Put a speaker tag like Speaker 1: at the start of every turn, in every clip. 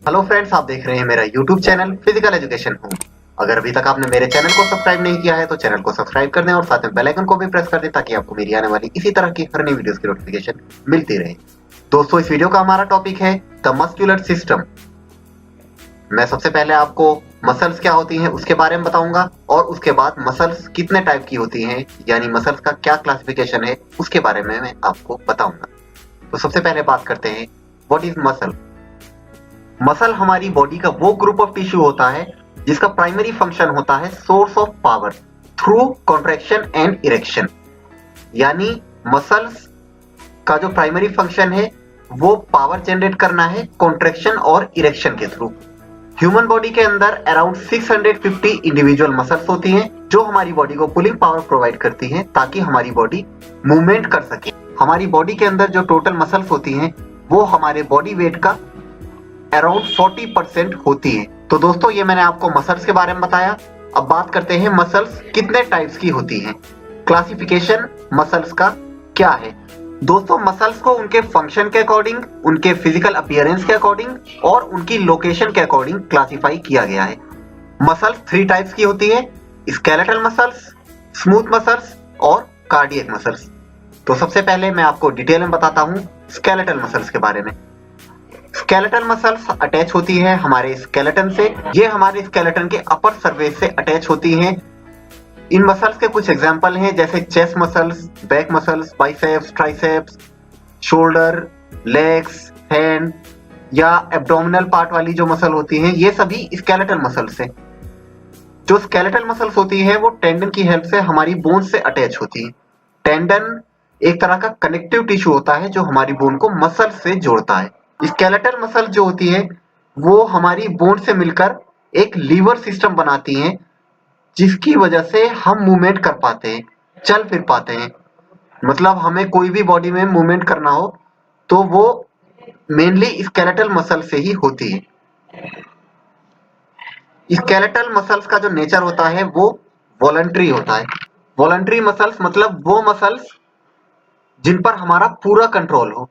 Speaker 1: Hello friends, आप देख रहे हैं मेरा YouTube channel physical education home. अगर अभी तक आपने मेरे चैनल को सब्सक्राइब नहीं किया है तो चैनल को सब्सक्राइब कर दें और साथ में बेल आइकन को भी प्रेस कर दें ताकि आपको मेरी आने वाली इसी तरह की हर नई वीडियोस की नोटिफिकेशन मिलती रहे। दोस्तों, इस वीडियो का हमारा टॉपिक है द मस्कुलर सिस्टम। मैं सबसे पहले आपको मसल्स क्या होती हैं उसके बारे में बताऊंगा और उसके बाद मसल्स कितने टाइप की होती हैं, यानी मसल्स का क्या क्लासिफिकेशन है उसके बारे में मैं आपको बताऊंगा। तो सबसे पहले बात करते हैं व्हाट इज मसल। मसल हमारी बॉडी का वो ग्रुप ऑफ टिश्यू होता है जिसका प्राइमरी फंक्शन होता है source of power through contraction and erection. यानी मसल्स का जो प्राइमरी फंक्शन है वो पावर जनरेट करना है कॉन्ट्रैक्शन और इरेक्शन के थ्रू। ह्यूमन बॉडी के अंदर अराउंड 650 इंडिविजुअल मसल्स होती हैं जो हमारी बॉडी को पुलिंग पावर प्रोवाइड करती हैं ताकि हमारी बॉडी मूवमेंट कर सके। हमारी बॉडी के अंदर जो टोटल मसल्स होती हैं वो हमारे बॉडी वेट का अराउंड 40% होती है। तो दोस्तों, ये मैंने आपको मसल्स के बारे में बताया। अब बात करते हैं मसल्स कितने टाइप्स की होती हैं, क्लासिफिकेशन मसल्स का क्या है। दोस्तों, मसल्स को उनके फंक्शन के अकॉर्डिंग, उनके फिजिकल अपीयरेंस के अकॉर्डिंग और उनकी लोकेशन के अकॉर्डिंग क्लासिफाई किया गया है। मसल्स 3 टाइप्स की होती है, स्केलेटल मसल्स, स्मूथ मसल्स और कार्डियक मसल्स। तो सबसे पहले मैं आपको डिटेल में बताता हूं स्केलेटल मसल्स के बारे में। स्केलेटल मसल्स अटैच होती है हमारे स्केलेटन से। ये हमारे स्केलेटन के अपर सरफेस से अटैच होती हैं। इन मसल्स के कुछ एग्जांपल हैं जैसे chest muscles, back muscles, biceps, triceps, shoulder, legs, hand या एब्डोमिनल पार्ट वाली जो मसल होती हैं, ये सभी स्केलेटल मसल्स हैं। जो स्केलेटल मसल्स होती है वो टेंडन की हेल्प से हमारी बोन से अटैच होती है। टेंडन एक तरह का कनेक्टिव टिश्यू होता है जो हमारी बोन को मसल से जोड़ता है। स्केलेटल मसल जो होती है वो हमारी बोन से मिलकर एक लीवर सिस्टम बनाती हैं जिसकी वजह से हम मूवमेंट कर पाते हैं, चल फिर पाते हैं। मतलब हमें कोई भी बॉडी में मूवमेंट करना हो तो वो मेनली स्केलेटल मसल से ही होती है। स्केलेटल मसल्स का जो नेचर होता है वो वॉलंटरी होता है। वॉलंटरी मसल्स मतलब वो मसल्स जिन पर हमारा पूरा कंट्रोल हो।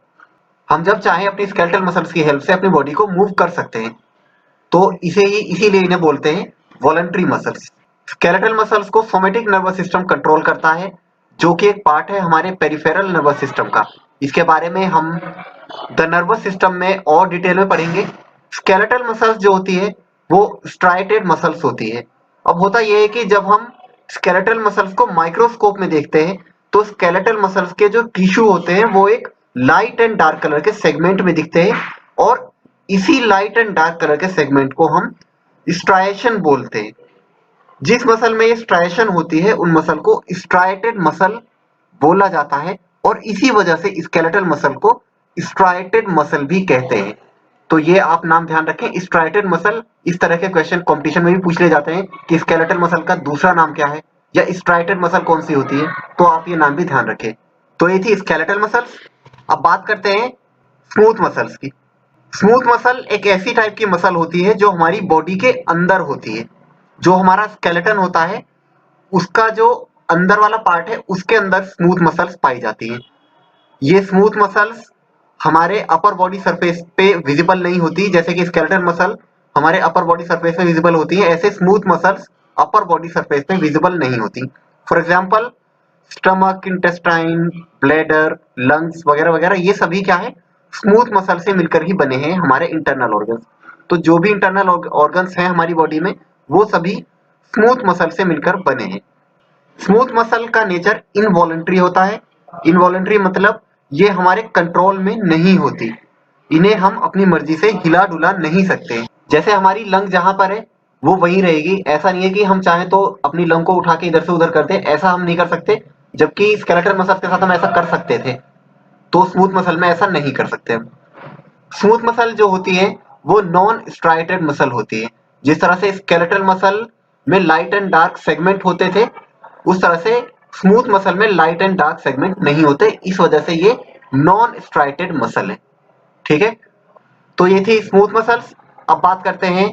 Speaker 1: हम जब चाहें अपनी स्केलेटल मसल्स की हेल्प से अपनी बॉडी को मूव कर सकते हैं, तो इसीलिए इन्हें बोलते हैं वॉलंटरी मसल्स। स्केलेटल मसल्स को सोमैटिक नर्वस सिस्टम कंट्रोल करता है जो कि एक पार्ट है हमारे पेरिफेरल नर्वस सिस्टम का। इसके बारे में हम द नर्वस सिस्टम में और डिटेल में पढ़ेंगे। स्केलेटल मसल्स जो होती है वो स्ट्राइटेड मसल्स होती है। अब होता यह है कि जब हम स्केलेटल मसल्स को माइक्रोस्कोप में देखते हैं तो स्केलेटल मसल्स के जो टिश्यू होते हैं वो एक लाइट एंड डार्क कलर के सेगमेंट में दिखते हैं और इसी लाइट एंड डार्क कलर के सेगमेंट को हम स्ट्राइएशन बोलते हैं। जिस मसल में ये स्ट्राइएशन होती है उन मसल को स्ट्राइटेड मसल बोला जाता है और इसी वजह से स्केलेटल मसल को स्ट्राइटेड मसल भी कहते हैं। तो ये आप नाम ध्यान रखें, स्ट्राइटेड मसल। इस तरह के क्वेश्चन कंपटीशन में भी पूछ ले जाते हैं कि स्केलेटल मसल का दूसरा नाम क्या है या स्ट्राइटेड मसल कौन सी होती है, तो आप ये नाम भी ध्यान रखें। तो ये थी स्केलेटल मसल्स। अब बात करते हैं स्मूथ मसल्स की। स्मूथ मसल एक ऐसी टाइप की मसल होती है जो हमारी बॉडी के अंदर होती है। जो हमारा स्केलेटन होता है उसका जो अंदर वाला पार्ट है उसके अंदर स्मूथ मसल्स पाई जाती हैं। ये स्मूथ मसल्स हमारे अपर बॉडी सरफेस पे विजिबल नहीं होती, जैसे कि स्केलेटन मसल हमारे अपर बॉडी सरफेस पे विजिबल होती है, ऐसे smooth muscles upper body surface पे विजिबल नहीं होती। For example stomach, intestine, bladder, lungs वगैरह वगैरह, ये सभी क्या है, स्मूथ मसल से मिलकर ही बने हैं हमारे इंटरनल ऑर्गन्स। तो जो भी इंटरनल ऑर्गन्स हैं हमारी बॉडी में वो सभी स्मूथ मसल से मिलकर बने हैं। स्मूथ मसल का नेचर इनवॉलंटरी होता है। इनवॉलंटरी मतलब ये हमारे कंट्रोल में नहीं होती, इन्हें हम अपनी मर्जी से हिला डुला नहीं सकते। जैसे हमारी लंग जहां पर है वो वहीं रहेगी, ऐसा नहीं है कि हम चाहें तो अपनी लंग को उठा के इधर से उधर कर दें, ऐसा हम नहीं कर सकते। जबकि स्केलेटल मसल के साथ हम ऐसा कर सकते थे, तो स्मूथ मसल में ऐसा नहीं कर सकते हम। स्मूथ मसल जो होती है वो नॉन स्ट्राइटेड मसल होती है। जिस तरह से स्केलेटल मसल में लाइट एंड डार्क सेगमेंट होते थे उस तरह से स्मूथ मसल में लाइट एंड डार्क सेगमेंट नहीं होते, इस वजह से ये नॉन स्ट्राइटेड मसल है। ठीक है, तो ये थी स्मूथ मसल्स। अब बात करते हैं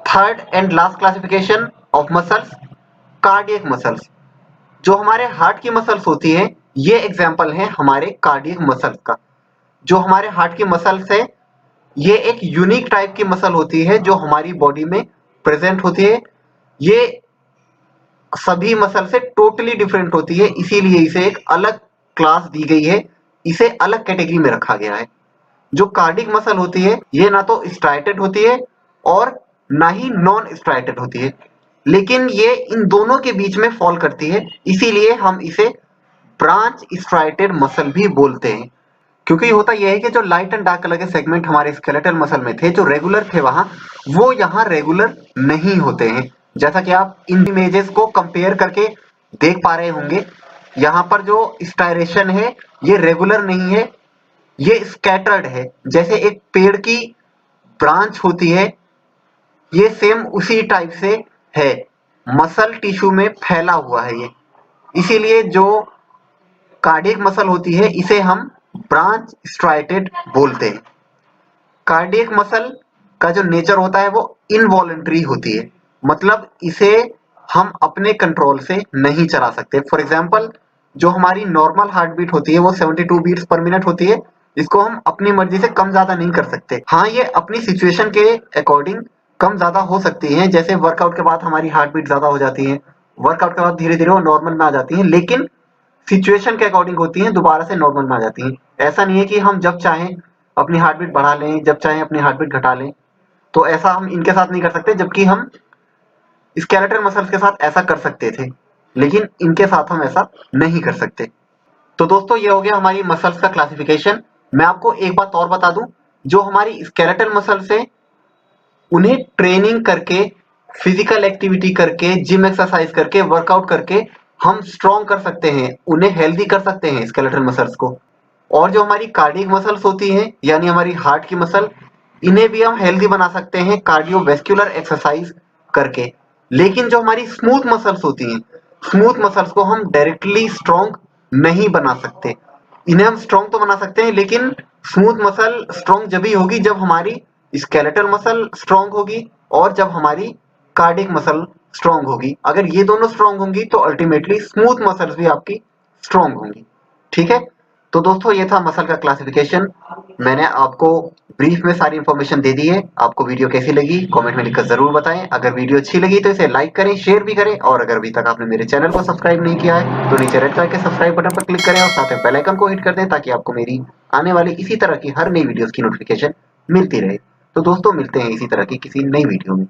Speaker 1: third and last classification of muscles, cardiac muscles. जो हमारे हार्ट की मसल्स होती हैं ये एग्जांपल है हमारे कार्डियक मसल्स का। जो हमारे हार्ट की मसल्स है ये एक यूनिक टाइप की मसल होती है जो हमारी बॉडी में प्रेजेंट होती है। ये सभी मसल से टोटली डिफरेंट होती है, इसीलिए इसे एक अलग क्लास दी गई है, इसे अलग कैटेगरी में रखा गया है। जो कार्डिक मसल होती है ये ना तो स्ट्राइटेड होती है और ना ही नॉन स्ट्राइटेड होती है, लेकिन ये इन दोनों के बीच में फॉल करती है, इसीलिए हम इसे ब्रांच स्ट्राइटेड मसल भी बोलते हैं। क्योंकि होता यह है कि जो लाइट एंड डार्क कलर के सेगमेंट हमारे स्केलेटल मसल में थे, जो रेगुलर थे वहां, वो यहाँ रेगुलर नहीं होते हैं। जैसा कि आप इन इमेजेस को कंपेयर करके देख पा रहे होंगे, यहाँ पर जो स्टायरेशन है ये रेगुलर नहीं है, ये स्कैटर्ड है। जैसे एक पेड़ की ब्रांच होती है, ये सेम उसी टाइप से है, मसल टिश्यू में फैला हुआ है ये। इसीलिए जो कार्डियक मसल होती है इसे हम ब्रांच स्ट्राइटेड बोलते हैं। कार्डियक मसल का जो नेचर होता है वो इनवॉलेंट्री होती है, मतलब इसे हम अपने कंट्रोल से नहीं चला सकते। फॉर एग्जाम्पल, जो हमारी नॉर्मल हार्ट बीट होती है वो 72 बीट्स पर मिनट होती है, इसको हम अपनी मर्जी से कम ज्यादा नहीं कर सकते। हाँ, ये अपनी सिचुएशन के अकॉर्डिंग कम ज्यादा हो सकती है। जैसे वर्कआउट के बाद हमारी हार्ट बीट ज्यादा हो जाती है, वर्कआउट के बाद धीरे धीरे वो नॉर्मल में आ जाती है, लेकिन सिचुएशन के अकॉर्डिंग होती हैं, दोबारा से नॉर्मल में आ जाती हैं। ऐसा नहीं है कि हम जब चाहें अपनी हार्ट बीट बढ़ा लें, जब चाहें अपनी हार्ट बीट घटा लें। तो ऐसा हम इनके साथ नहीं कर सकते, जबकि हम स्केलेटल मसल्स के साथ ऐसा कर सकते थे, लेकिन इनके साथ हम ऐसा नहीं कर सकते। तो दोस्तों, ये हो गया हमारी मसल्स का क्लासिफिकेशन। मैं आपको एक बात और बता दूं, जो हमारी स्केलेटल मसल्स है उन्हें ट्रेनिंग करके, फिजिकल एक्टिविटी करके, जिम एक्सरसाइज करके, वर्कआउट करके हम स्ट्रॉन्ग कर सकते हैं, उन्हें हेल्दी कर सकते हैं स्केलेटल मसल्स को। और जो हमारी कार्डियक मसल्स होती हैं, यानी हमारी हार्ट की मसल, इन्हें भी हम हेल्दी बना सकते हैं कार्डियोवैस्कुलर एक्सरसाइज करके। लेकिन जो हमारी स्मूथ मसल्स होती हैं, स्मूथ मसल्स को हम डायरेक्टली स्ट्रॉन्ग नहीं बना सकते। इन्हें हम स्ट्रॉन्ग तो बना सकते हैं, लेकिन स्मूथ मसल स्ट्रॉन्ग जब ही होगी जब हमारी स्केलेटल मसल स्ट्रॉन्ग होगी और जब हमारी कार्डिक मसल स्ट्रॉन्ग होगी। अगर ये दोनों स्ट्रॉन्ग होंगी तो अल्टीमेटली स्मूथ मसल्स भी आपकी स्ट्रॉन्ग होंगी। ठीक है, तो दोस्तों ये था मसल का क्लासिफिकेशन। मैंने आपको ब्रीफ में सारी इंफॉर्मेशन दे दी है। आपको वीडियो कैसी लगी कमेंट में लिखकर जरूर बताएं। अगर वीडियो अच्छी लगी तो इसे लाइक करें, शेयर भी करें, और अगर अभी तक आपने मेरे चैनल को सब्सक्राइब नहीं किया है तो नीचे रेड कलर के सब्सक्राइब बटन पर क्लिक करें और साथ में बेल आइकन को हिट कर दें, ताकि आपको मेरी आने वाली इसी तरह की हर नई वीडियोस की नोटिफिकेशन मिलती रहे। तो दोस्तों, मिलते हैं इसी तरह की किसी नई वीडियो में।